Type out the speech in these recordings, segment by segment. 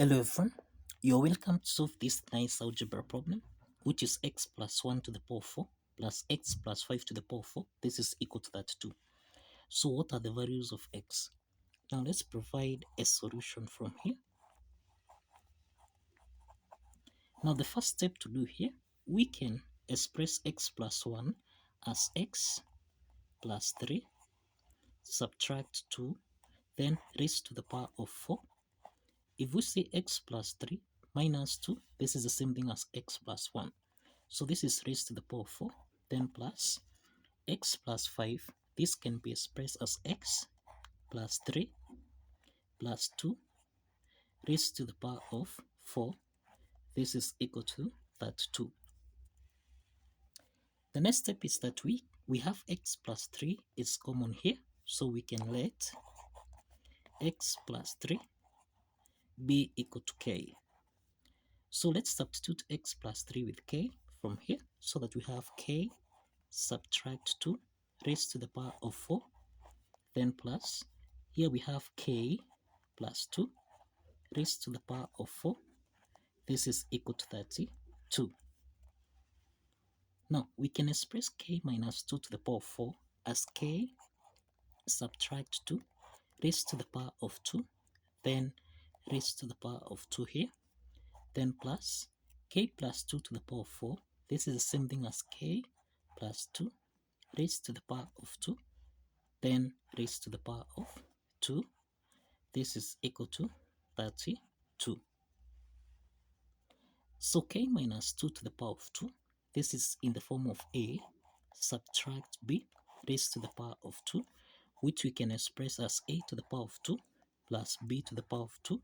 Hello everyone, you're welcome to solve this nice algebra problem, which is x plus 1 to the power 4 plus x plus 5 to the power 4. This is equal to that too. So what are the values of x? Now let's provide a solution from here. Now the first step to do here, we can express x plus 1 as x plus 3, subtract 2, then raised to the power of 4. If we say x plus 3 minus 2, this is the same thing as x plus 1. So this is raised to the power of 4, then plus x plus 5. This can be expressed as x plus 3 plus 2 raised to the power of 4. This is equal to that 2. The next step is that we have x plus 3 is common here. So we can let x plus 3 be equal to k. So let's substitute x plus 3 with k from here so that we have k subtract 2 raised to the power of 4, then plus, here we have k plus 2 raised to the power of 4. This is equal to 32. Now we can express k minus 2 to the power of 4 as k subtract 2 raised to the power of 2, then raised to the power of 2 here, then plus k plus 2 to the power of 4. This is the same thing as k plus 2 raised to the power of 2, then raised to the power of 2. This is equal to 32. So k minus 2 to the power of 2, this is in the form of a subtract b raised to the power of 2, which we can express as a to the power of 2 plus b to the power of 2,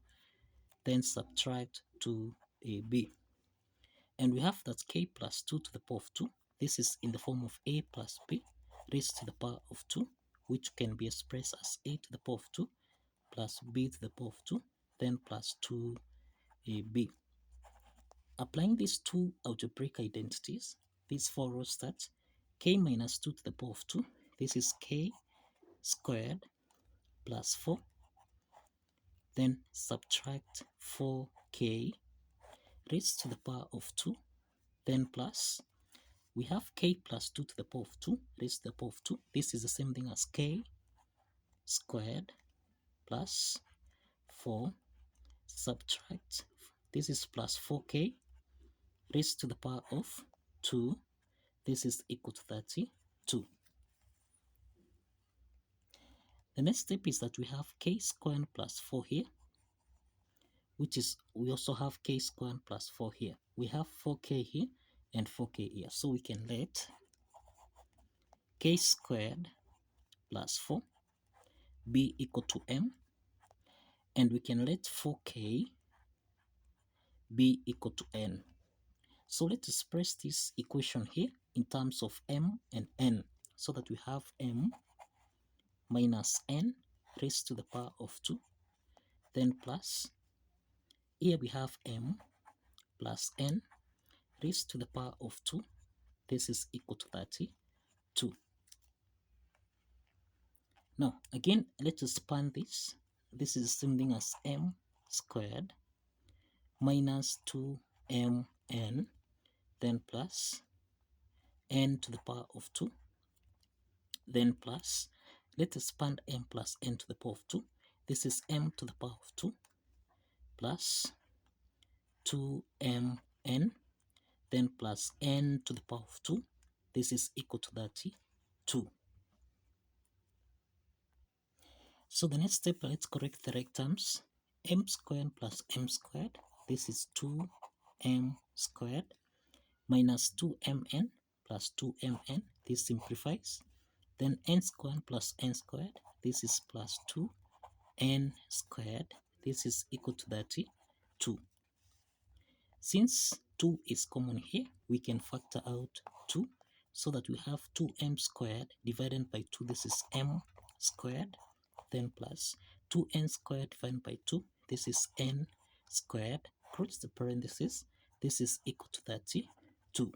then subtract 2ab. And we have that k plus 2 to the power of 2, this is in the form of a plus b raised to the power of 2, which can be expressed as a to the power of 2 plus b to the power of 2, then plus 2ab. Applying these two algebraic identities, this follows that k minus 2 to the power of 2, this is k squared plus 4, then subtract 4k raised to the power of 2, then plus, we have k plus 2 to the power of 2 raised to the power of 2. This is the same thing as k squared plus 4 subtract, this is plus 4k raised to the power of 2. This is equal to 32. The next step is that we have k squared plus 4 here, which is, we also have k squared plus 4 here. We have 4k here and 4k here. So we can let k squared plus 4 be equal to m, and we can let 4k be equal to n. So let's express this equation here in terms of m and n, so that we have m minus n raised to the power of 2, then plus, here we have m plus n raised to the power of 2. This is equal to 32. Now again, let's expand this. This is the same thing as m squared minus 2mn, then plus n to the power of 2, then plus, let's expand m plus n to the power of 2. This is m to the power of 2 plus 2mn, then plus n to the power of 2. This is equal to 32. So the next step, let's correct the right terms. M squared plus m squared, this is 2m squared minus 2mn plus 2mn. This simplifies. Then n squared plus n squared, this is plus 2n squared. This is equal to 32. Since 2 is common here, we can factor out 2, so that we have 2m squared divided by 2. This is m squared, then plus 2n squared divided by 2. This is n squared. Close the parentheses. This is equal to 32.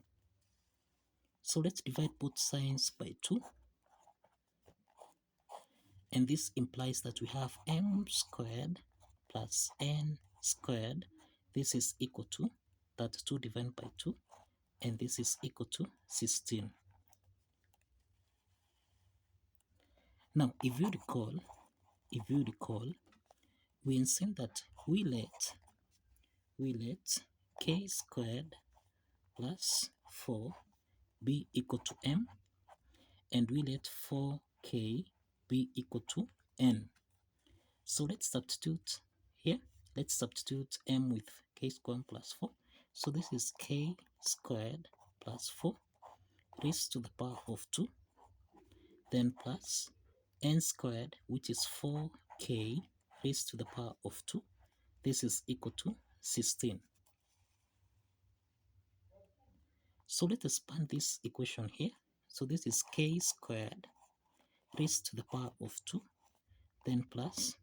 So let's divide both signs by 2. And this implies that we have m squared plus n squared, this is equal to 32 divided by 2, and this is equal to 16. Now, if you recall, we insist that we let k squared plus 4 be equal to m, and we let 4k be equal to n. So let's substitute here. Let's substitute m with k squared plus 4. So this is k squared plus 4 raised to the power of 2, then plus n squared, which is 4k raised to the power of 2. This is equal to 16. So let us expand this equation here. So this is k squared raised to the power of 2, then plus,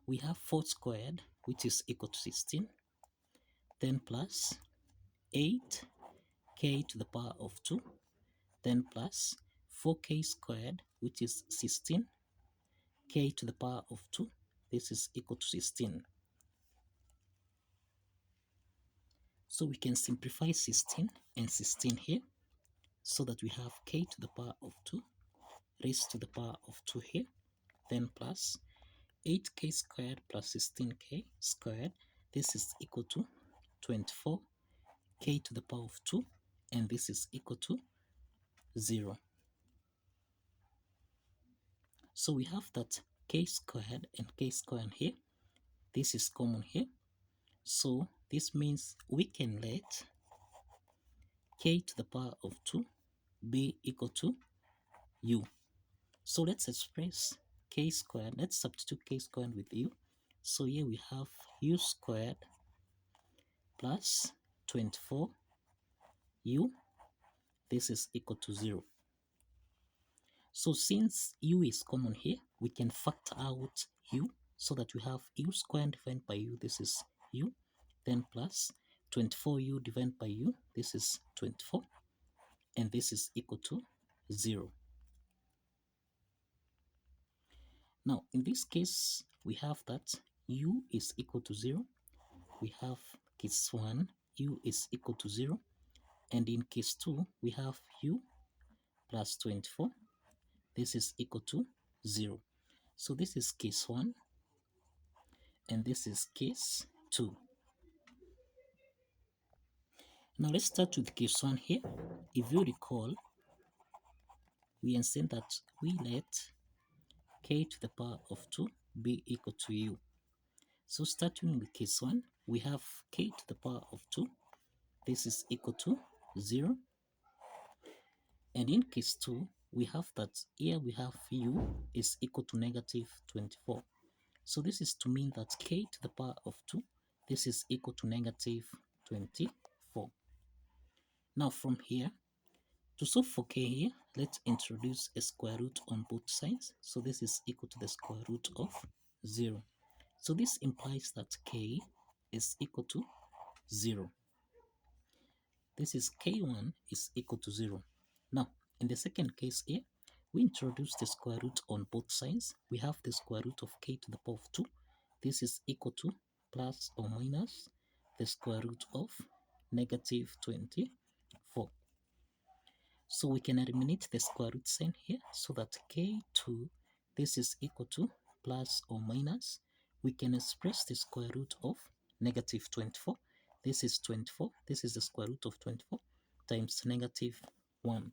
we have 4 squared, which is equal to 16, then plus 8k to the power of 2, then plus 4k squared, which is 16k to the power of 2. This is equal to 16. So we can simplify 16 and 16 here, so that we have k to the power of 2 raised to the power of 2 here, then plus 8k squared plus 16k squared. This is equal to 24k to the power of 2, and this is equal to 0. So we have that k squared and k squared here. This is common here. So this means we can let k to the power of 2 be equal to u. So let's express k squared. Let's substitute k squared with u. So here we have u squared plus 24u. This is equal to 0. So since u is common here, we can factor out u, so that we have u squared divided by u. This is u. Then plus 24u divided by u. This is 24. And this is equal to 0. Now, in this case, we have that u is equal to 0. We have case 1, u is equal to 0. And in case 2, we have u plus 24. This is equal to 0. So this is case 1, and this is case 2. Now let's start with case 1 here. If you recall, we insist that we let k to the power of 2 be equal to u. So starting with case 1, we have k to the power of 2. This is equal to 0. And in case 2, we have that here we have u is equal to negative 24. So this is to mean that k to the power of 2, this is equal to negative 24. Now from here, to solve for k here, let's introduce a square root on both sides. So this is equal to the square root of 0. So this implies that k is equal to 0. This is k1 is equal to 0. Now, in the second case here, we introduce the square root on both sides. We have the square root of k to the power of 2. This is equal to plus or minus the square root of negative 24. So we can eliminate the square root sign here, so that k2, this is equal to plus or minus. We can express the square root of negative 24. This is 24. This is the square root of 24 times negative 1.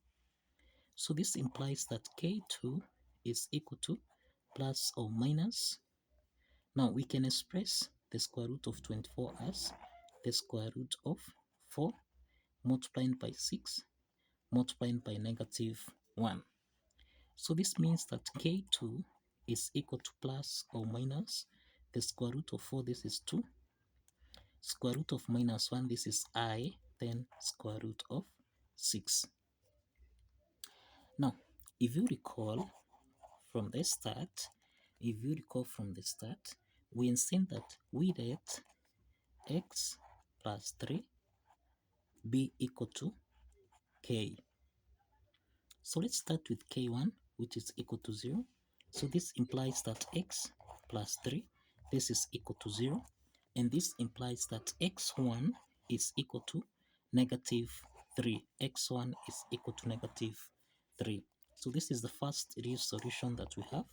So this implies that k2 is equal to plus or minus. Now we can express the square root of 24 as the square root of 4 multiplied by 6 multiplied by negative 1. So this means that k2 is equal to plus or minus the square root of 4. This is 2. Square root of minus 1. This is I. Then square root of 6. Now, if you recall from the start, we insist that we let x plus 3 be equal to k. So let's start with k1, which is equal to 0. So this implies that x plus 3, this is equal to 0, and this implies that x1 is equal to negative 3. x1 is equal to negative 3. So this is the first real solution that we have.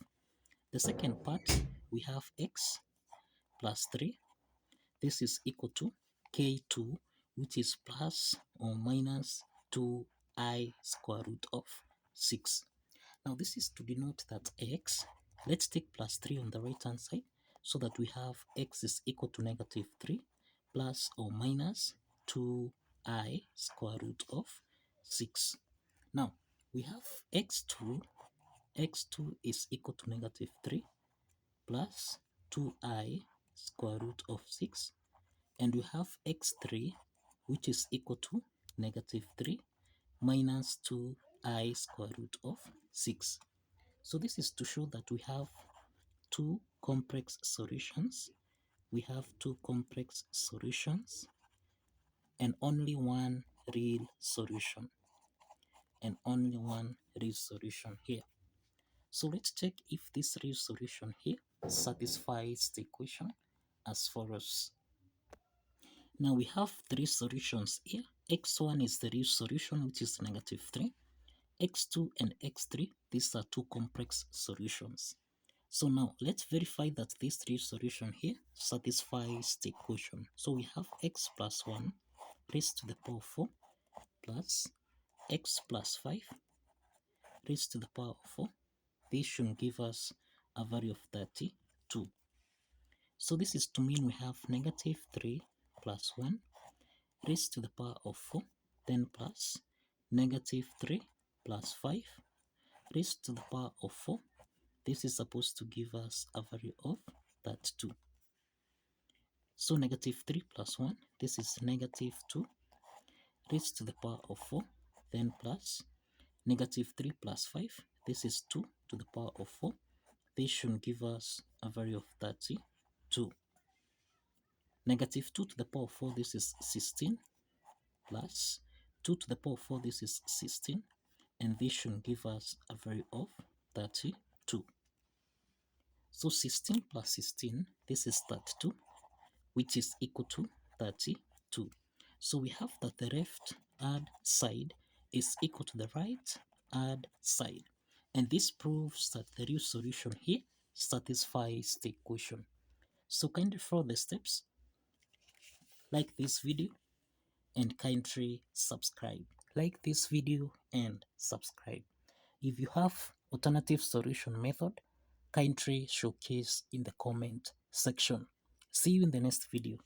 The second part, we have x plus 3. This is equal to k2, which is plus or minus 2I square root of 6. Now this is to denote that x, let's take plus 3 on the right hand side, so that we have x is equal to negative 3 plus or minus 2I square root of 6. Now we have x2 is equal to negative 3 plus 2I square root of 6, and we have x3, which is equal to negative 3 minus 2I square root of 6. So this is to show that we have two complex solutions. We have two complex solutions and only one real solution. And only one real solution here. So let's check if this real solution here satisfies the equation as follows. Now we have three solutions here. x1 is the real solution, which is negative 3. x2 and x3, these are two complex solutions. So now let's verify that this real solution here satisfies the equation. So we have x plus 1 raised to the power 4 plus x plus 5 raised to the power of 4. This should give us a value of 32. So this is to mean we have negative 3 plus 1 raised to the power of 4, then plus negative 3 plus 5 raised to the power of 4. This is supposed to give us a value of 32. So negative 3 plus 1, this is negative 2 raised to the power of 4, then plus negative 3 plus 5, this is 2 to the power of 4. This should give us a value of 32. Negative 2 to the power of 4, this is 16, plus 2 to the power of 4, this is 16, and this should give us a value of 32. So 16 plus 16, this is 32, which is equal to 32. So we have that the left hand side is equal to the right hand side. And this proves that the real solution here satisfies the equation. So kindly follow the steps, like this video, and kindly subscribe. Like this video and subscribe. If you have alternative solution method, kindly showcase in the comment section. See you in the next video.